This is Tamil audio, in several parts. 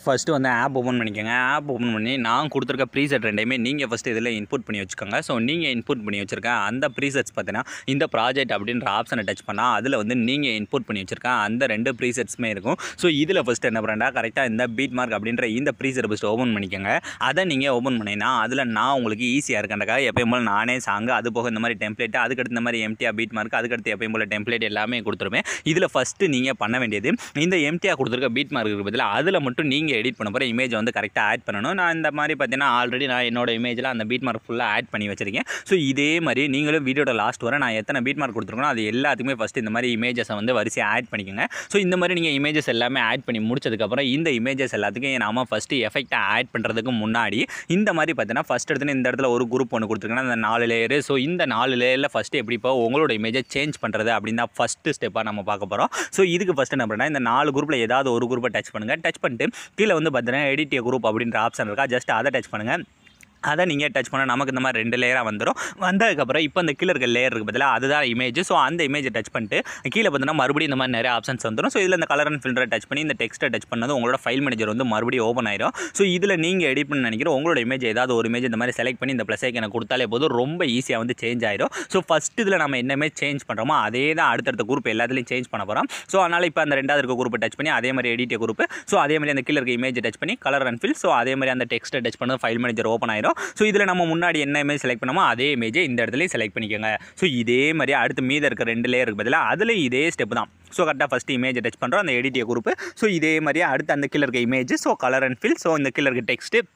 ஃபஸ்ட்டு வந்து ஆப் ஓப்பன் பண்ணிக்கோங்க. ஆப் ஓப்பன் பண்ணி நான் கொடுத்துருக்க ப்ரீசெட் ரெண்டையுமே நீங்கள் ஃபஸ்ட்டு இதில் இன்புட் பண்ணி வச்சுக்கோங்க. ஸோ நீங்கள் இன்புட் பண்ணி வச்சுருக்க அந்த ப்ரீசெட்ஸ் பார்த்தீங்கன்னா இந்த ப்ராஜெக்ட் அப்படின்ற ஆப்ஷனை டச் பண்ணால் அதில் வந்து நீங்கள் இன்புட் பண்ணி வச்சுருக்க அந்த 2 ப்ரீசெட்ஸுமே இருக்கும். ஸோ இதில் ஃபஸ்ட்டு என்ன பண்ணுறேன்டா, கரெக்டாக இந்த பீட் மார்க் அப்படின்ற இந்த ப்ரீசெட் ஃபஸ்ட்டு ஓப்பன் பண்ணிக்கோங்க. அதை நீங்கள் ஓப்பன் பண்ணிங்கன்னா அதில் நான் உங்களுக்கு ஈஸியாக இருக்கேன்டா. எப்பயும் போல் நானே சாங்கு, அது போக இந்த மாதிரி டெம்ப்ளேட்டு, அதுக்கடுத்து இந்த மாதிரி எம்டிஆ பீட் மார்க், அதுக்கடுத்து எப்பயும் போல் டெம்ப்ளேட் எல்லாமே கொடுத்துருவேன். இதில் ஃபஸ்ட்டு நீங்கள் பண்ண வேண்டியது இந்த எம்டிஆ கொடுத்துருக்க பீட் மார்க் இருக்குது பதில் அதில் மட்டும் நீங்கள் எடிட் பண்ண போகிற இமேஜை வந்து கரெக்டாக ஆட் பண்ணணும். நான் இந்த மாதிரி பார்த்தீங்கன்னா ஆல்ரெடி நான் என்னோட இமேஜில் அந்த பீட் மார்க் ஃபுல்லாக ஆட் பண்ணி வச்சிருக்கேன். ஸோ இதே மாதிரி நீங்களும் வீடியோட லாஸ்ட் வர நான் எத்தனை பீட் மார்க் கொடுத்துருக்கணும் அது எல்லாத்துக்குமே ஃபஸ்ட்டு இந்த மாதிரி இமேஜஸை வந்து வரிசையாக ஆட் பண்ணிக்கோங்க. ஸோ இந்த மாதிரி நீங்கள் இமேஜஸ் எல்லாமே ஆட் பண்ணி முடிச்சதுக்கப்புறம் இந்த இமேஜஸ் எல்லாத்துக்கும் நாம ஃபஸ்ட்டு எஃபெக்டாக ஆட் பண்ணுறதுக்கு முன்னாடி இந்த மாதிரி பார்த்தீங்கன்னா ஃபஸ்ட் எடுத்து இந்த இடத்துல ஒரு குரூப் ஒன்று கொடுத்துருக்கேன்னா அந்த 4 லேயரு. ஸோ இந்த 4 லேயரில் ஃபஸ்ட்டு எப்படி இப்போ உங்களோட இமேஜை சேஞ்ச் பண்ணுறது அப்படின்னு தான் ஃபஸ்ட்டு ஸ்டெப்பாக நம்ம பார்க்க போகிறோம். ஸோ இதுக்கு ஃபஸ்ட்டு என்ன பண்ணுறேன், இந்த 4 குரூப்பில் ஏதாவது ஒரு குரூப்பை டச் பண்ணுங்கள். டச் பண்ணிட்டு கீழே வந்து பார்த்தீங்கன்னா எடிட் ஏ குரூப் அப்படின்ற ஆப்ஷன் இருக்கா, ஜஸ்ட் அதை டச் பண்ணுங்கள். அதை நீங்கள் டச் பண்ணால் நமக்கு இந்த மாதிரி 2 லேயராக வந்துடும். வந்ததுக்கப்புறம் இப்போ இந்த கீழே இருக்க லேயர் இருக்குது பதிலாக அதுதான் இமேஜ். ஸோ அந்த இமேஜை டச் பண்ணிட்டு கீழே பார்த்தீங்கன்னா மறுபடியும் இந்த மாதிரி நிறைய ஆப்ஷன்ஸ் வந்துடும். ஸோ இதில் இந்த கலர் அண்ட் ஃபில்டரை டச் பண்ணி இந்த டெக்ஸ்ட்டை டச் பண்ணது உங்களோட ஃபைல் மேனேஜர் வந்து மறுபடியும் ஓப்பன் ஆயிடும். ஸோ இதில் நீங்கள் எடிட் பண்ண நினைக்கிற உங்களோட இமேஜ் ஏதாவது ஒரு இமேஜ் இந்த மாதிரி செலக்ட் பண்ணி இந்த ப்ளஸ் ஐக்கனை கொடுத்தாலே போதும், ரொம்ப ஈஸியாக வந்து சேஞ்ச் ஆயிடும். ஸோ ஃபஸ்ட்டு இதில் நம்ம என்ன இமேஜ் சேஞ்ச் பண்ணுறோமோ அதே தான் அடுத்தடுத்த குரூப் எல்லாத்துலையும் சேஞ்ச் பண்ண போகிறோம். ஸோ அதனால் இப்போ அந்த 2வது இருக்க குரூப்பை டச் பண்ணி அதே மாதிரி எடிட் குரூப். ஸோ அதே மாதிரி அந்த கீழே இருக்க இமேஜ் டச் பண்ணி கலர் அண்ட் ஃபில். ஸோ அதே மாதிரி அந்த டெக்ஸ்ட்டை டச் பண்ணது ஃபைல் மேனேஜர் ஓப்பன் ஆயிடும். ஸோ இதில் நம்ம முன்னாடி என்ன இமேஜ் செலக்ட் பண்ணாமோ அதே இமேஜை இந்த இடத்துலையும் செலக்ட் பண்ணிக்கோங்க. ஸோ இதே மாதிரி அடுத்து மீத இருக்க 2 லேயர் இருக்குது பதிலாக அதில் இதே ஸ்டெப் தான். ஸோ கரெக்டாக ஃபஸ்ட்டு இமேஜை டச் பண்ணுறோம், அந்த எடிட் குரூப். ஸோ இதே மாதிரி அடுத்து அந்த கீழே இருக்க image, so colour and fill. So இந்த கீழே இருக்க டெக்ஸ்ட்டு,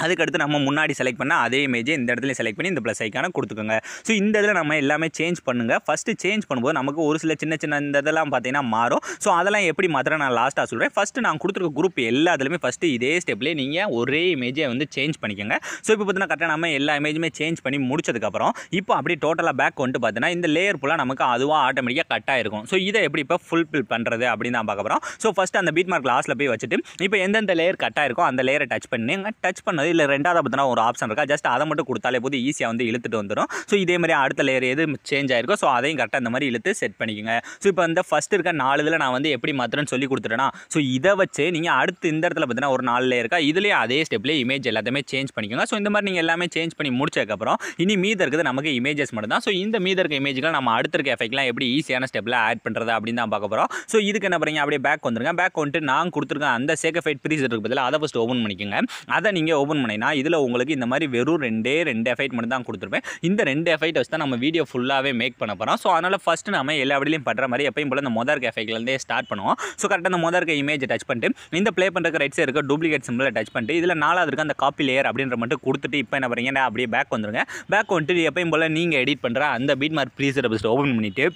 அதுக்கடுத்து நம்ம முன்னாடி செலக்ட் பண்ணால் அதே இமேஜை இந்த இடத்துல செலக்ட் பண்ணி இந்த ப்ளஸ் ஐக்கான கொடுத்துக்கோங்க. ஸோ இந்த இதில் நம்ம எல்லாமே சேஞ்ச் பண்ணுங்கள். ஃபஸ்ட்டு சேஞ்ச் பண்ணும்போது நமக்கு ஒரு சில சின்ன சின்ன இந்த இதெல்லாம் பார்த்தீங்கன்னா மாறும். ஸோ அதெல்லாம் எப்படி மாத்திரம் நான் லாஸ்ட்டாக சொல்கிறேன். ஃபஸ்ட்டு நான் கொடுத்துருக்க குரூப் எல்லாத்துலேயுமே ஃபஸ்ட்டு இதே ஸ்டெப்லேயே நீங்கள் ஒரே இமேஜை வந்து சேஞ்ச் பண்ணிக்கோங்க. ஸோ இப்போ பார்த்தீங்கன்னா கரெக்டாக நம்ம எல்லா இமேஜுமே சேஞ்ச் பண்ணி முடிச்சதுக்கப்புறம் இப்போ அப்படியே டோட்டலாக பேக் வந்துட்டு பார்த்தீங்கன்னா இந்த லேயர் ஃபுல்லாக நமக்கு அதுவாக ஆட்டோமேட்டிக்காக கட் ஆகிருக்கும். ஸோ இதை எப்படி இப்போ ஃபுல்ஃபில் பண்ணுறது அப்படின்னு தான் பார்க்க போகிறோம். ஸோ ஃபஸ்ட்டு அந்த பீட் மார்க் லாஸ்ட்டில் போய் வச்சுட்டு இப்போ எந்தெந்த லேயர் கட் ஆகிருக்கோ அந்த லேயரை டச் பண்ணுங்க. டச் பண்ணது இல்லை 2வது பார்த்தீங்கன்னா ஒரு ஆப்ஷன் இருக்கா, ஜஸ்ட் அதை மட்டும் கொடுத்தாலே போது ஈஸியாக வந்து இழுத்துட்டு வந்துடும். ஸோ இதே மாதிரி அடுத்த லேயர் எது சேஞ்ச் ஆயிருக்கோ ஸோ அதையும் கரெக்டாக இந்த மாதிரி இழுத்து செட் பண்ணிக்கோங்க. ஸோ இப்போ இந்த ஃபஸ்ட் இருக்க 4 இதில் நான் வந்து எப்படி மாத்திரன்னு சொல்லி கொடுத்துட்டேன்னா, ஸோ இதை வச்சு நீங்கள் அடுத்து இந்த இடத்துல பார்த்தீங்கன்னா ஒரு 4 லேயர் இருக்கா, இதுலேயே அதே ஸ்டெப்லேயே இமேஜ் எல்லாத்தையுமே சேஞ்ச் பண்ணிக்கோங்க. ஸோ இந்த மாதிரி நீங்கள் எல்லாமே சேஞ்ச் பண்ணி முடிச்சதுக்கப்புறம் இனி மீத இருக்குது நமக்கு இமேஜஸ் மட்டும் தான். ஸோ இந்த மீத இருக்க இமேஜ்கள் நம்ம அடுத்த இருக்க எஃபெக்ட்லாம் எப்படி ஈஸியான ஸ்டெப்பில் ஆட் பண்ணுறது அப்படின்னு தான் பார்க்க போகிறோம். ஸோ இதுக்கு என்ன பண்ணுறீங்க, அப்படியே பேக் வந்துருங்க. பேக் வந்துட்டு நான் கொடுத்துருக்கேன் அந்த சேகஃபைட் ப்ரீசெட் இருக்குது பதிலாக அதை ஃபஸ்ட்டு ஓப்பன் பண்ணிக்கோங்க. அதை நீங்கள் ஓப்பன் பண்ணினா இதில் உங்களுக்கு இந்த மாதிரி வெறும் 2 எஃபெக்ட் மட்டும் தான் கொடுத்துருப்பேன். இந்த 2 எஃபெக்ட் வச்சு தான் நம்ம வீடியோ ஃபுல்லாகவே மேக் பண்ண போகிறோம். ஸோ அதனால் ஃபஸ்ட்டு நம்ம எல்லா வீடியோலையும் பண்ணுற மாதிரி எப்பயும் போல இந்த மொதல் இருக்க எஃபெக்ட்லேருந்தே ஸ்டார்ட் பண்ணுவோம். ஸோ கரெக்டாக அந்த மொதல் இருக்க இமேஜை டச் பண்ணிட்டு இந்த ப்ளே பண்ணுற ரைட் சைடு இருக்க டூப்ளிகேட் சிம்பிளை டச் பண்ணிட்டு இதில் 4வது இருக்க அந்த காப்பி லேயர் அப்படின்ற மட்டும் கொடுத்துட்டு இப்போ என்ன பண்ணுறீங்க, அப்படியே பேக் வந்துருங்க. பேக் வந்துட்டு எப்பயும் போல் நீங்கள் எடிட் பண்ணுற அந்த பீட் மார்க் ப்ரீசெட்டை ஃபஸ்ட்டு ஓப்பன் பண்ணிவிட்டு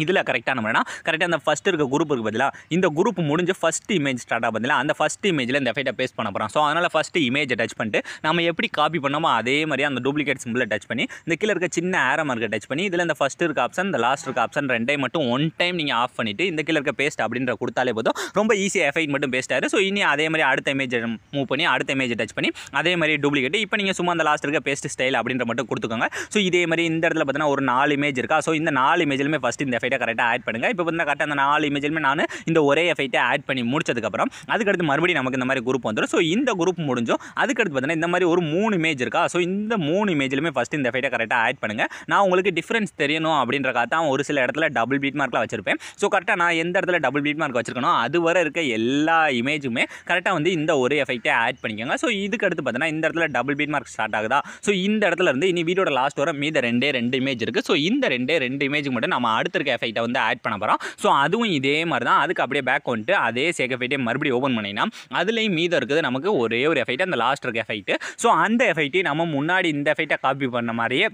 இதில் கரெக்டாக நம்ம கரெக்டாக அந்த ஃபஸ்ட்டு இருக்க குரூப் இருக்குது பதிலாக இந்த குரூப் முடிஞ்சு ஃபஸ்ட் இமேஜ் ஸ்டார்ட் ஆகும் பதிலாக அந்த ஃபஸ்ட் இமேஜில் இந்த எஃபெக்ட்டை பேஸ்ட் பண்ண போகிறோம். ஸோ அதனால் ஃபஸ்ட்டு இமேஜை டச் பண்ணிட்டு நம்ம எப்படி காப்பி பண்ணோமோ அதே மாதிரி அந்த டூப்ளிகேட் சிம்பிளை டச் பண்ணி இந்த கீழே இருக்க சின்ன ஆரோ மார்க்கை டச் பண்ணி இதில் இந்த ஃபஸ்ட்டு இருக்க ஆப்ஷன் இந்த லாஸ்ட் இருக்க ஆப்ஷன் 2 மட்டும் ஒன் டைம் நீங்கள் ஆஃப் பண்ணிவிட்டு இந்த கீழே இருக்க பேஸ்ட் அப்படின்ற கொடுத்தாலே போதும், ரொம்ப ஈஸியாக எஃபெக்ட் மட்டும் பேஸ்ட் ஆயிடும். ஸோ இனி அதே மாதிரி அடுத்த இமேஜை மூவ் பண்ணி அடுத்த இமேஜை டச் பண்ணி அதே மாதிரி டூப்ளிகேட் இப்போ நீங்கள் சும்மா அந்த லாஸ்ட் இருக்க பேஸ்ட் ஸ்டைல் அப்படின்ற மட்டும் கொடுத்துக்கோங்க. ஸோ இதே மாதிரி இந்த இடத்துல பார்த்தீங்கன்னா ஒரு 4 இமேஜ் இருக்கா. ஸோ இந்த 4 இமேஜ்லுமே ஃபஸ்ட்டு இந்த எஃபெக்ட்டை கரெக்டாக ஆட் பண்ணுங்கள். இப்போ பார்த்தீங்கன்னா கரெக்டாக அந்த 4 இமேஜ்லுமே நான் இந்த ஒரே எஃபெக்ட்டை ஆட் பண்ணி முடிச்சதுக்கப்புறம் அதுக்கடுத்து மறுபடியும் நமக்கு இந்த மாதிரி குரூப் வந்துடும். ஸோ இந்த குரூப் முடிஞ்சோம். அதுக்கடுத்து பார்த்தீங்கன்னா இந்த மாதிரி ஒரு 3 இமேஜ் இருக்கா. ஸோ இந்த 3 இமேஜ்லுமே ஃபஸ்ட்டு இந்த எஃபெக்ட்டை கரெக்டாக ஆட் பண்ணுங்கள். நான் உங்களுக்கு டிஃப்ரென்ஸ் தெரியணும் அப்படின்றக்காக தான் ஒரு சில இடத்துல டபுள் பீட் மார்க்லாம் வச்சிருப்பேன். ஸோ கரெக்டாக நான் எந்த இடத்துல டபுள் பீட் மார்க் வச்சிருக்கணும் அது வரை இருக்க எல்லா இமேஜுமே கரெக்டாக வந்து இந்த ஒரே எஃபெக்ட்டை ஆட் பண்ணிக்கோங்க. ஸோ இதுக்கு அடுத்து பார்த்தீங்கன்னா இந்த இடத்துல டபுள் பீட் மார்க் ஸ்டார்ட் ஆகுதா. ஸோ இந்த இடத்துல இருந்து இனி வீடியோட லாஸ்ட் வர மீத 2 இமேஜ் இருக்குது. ஸோ இந்த 2 இமேஜுக்கு மட்டும் நம்ம அடுத்த இருக்க எஃபெக்ட்டை வந்து ஆட் பண்ண போகிறோம். ஸோ அதுவும் இதே மாதிரி தான். அதுக்கு அப்படியே பேக் வந்துட்டு அதே சேகஃபைட்டை மறுபடியும் ஓப்பன் பண்ணினா அதுலேயும் மீதம் இருக்குது நமக்கு ஒரே ஒரு எஃபெக்ட், அந்த லாஸ்ட் இருக்க எஃபெக்ட். ஸோ அந்த எஃபெக்ட்டை நம்ம முன்னாடி இந்த எஃபெக்ட்டை காப்பி பண்ண மாதிரியே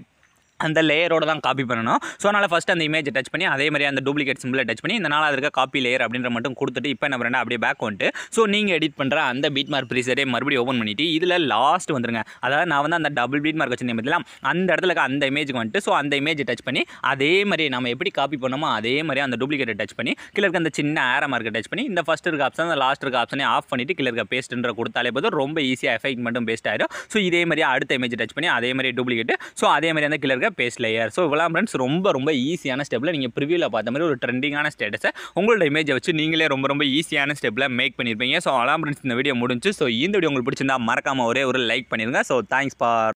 அந்த லேயரோட தான் காப்பி பண்ணணும். ஸோ அதனால் ஃபஸ்ட்டு அந்த இமேஜை டச் பண்ணி அதே மாதிரி அந்த டூப்ளிகேட் சிம்பிளை டச் பண்ணி இந்த 4வது இருக்க காப்பி லேயர் அப்படின்ற மட்டும் கொடுத்துட்டு இப்போ என்ன பண்ணுறேன், அப்படியே பேக் வந்துட்டு ஸோ நீங்கள் எடிட் பண்ணுற அந்த பீட் மார்க் ப்ரீசெட்டை மறுபடியும் ஓப்பன் பண்ணிவிட்டு இதில் லாஸ்ட் வந்துருங்க. அதாவது நான் வந்து அந்த டபுள் பீட் மார்க் வச்சிருந்தேன் பார்த்தீங்களா, அந்த இடத்துல இருக்க அந்த இமேஜுக்கு வந்துட்டு ஸோ அந்த இமேஜை டச் பண்ணி அதே மாதிரி நம்ம எப்படி காப்பி பண்ணோமோ அதே மாதிரி அந்த டூப்ளிகேட்டை டச் பண்ணி கீழே இருக்க அந்த சின்ன ஆரோ மார்க்கை டச் பண்ணி இந்த ஃபஸ்ட் இருக்க ஆப்ஷன் அந்த லாஸ்ட் இருக்க ஆப்ஷனே ஆஃப் பண்ணிவிட்டு கீழே இருக்க பேஸ்ட்ன்ற கொடுத்தாலே போதும், ரொம்ப ஈஸியாக எஃபெக்ட் மட்டும் பேஸ்ட் ஆயிடும். ஸோ இதே மாதிரி அடுத்த இமேஜை டச் பண்ணி அதே மாதிரி டூப்ளிகேட் ஸோ அதே மாதிரி அந்த கீழே இருக்க பேஸ் லேயர். ஸோ இவ்வளோ ஃப்ரெண்ட்ஸ் ரொம்ப ஈஸியான ஸ்டெப்பில் நீங்கள் ப்ரிவியூவில் பார்த்த மாதிரி ஒரு ட்ரெண்டிங்கான ஸ்டேட்டஸை உங்களோட இமேஜை வச்சு நீங்களே ரொம்ப ஈஸியான ஸ்டெப்பில் மேக் பண்ணியிருப்பீங்க. ஸோ அவ்வளோ ஃப்ரெண்ட்ஸ் இந்த வீடியோ முடிஞ்சு. ஸோ இந்த வீடியோ உங்களுக்கு பிடிச்சிருந்தா மறக்காமல் ஒரே ஒரு லைக் பண்ணிடுங்க. So thanks for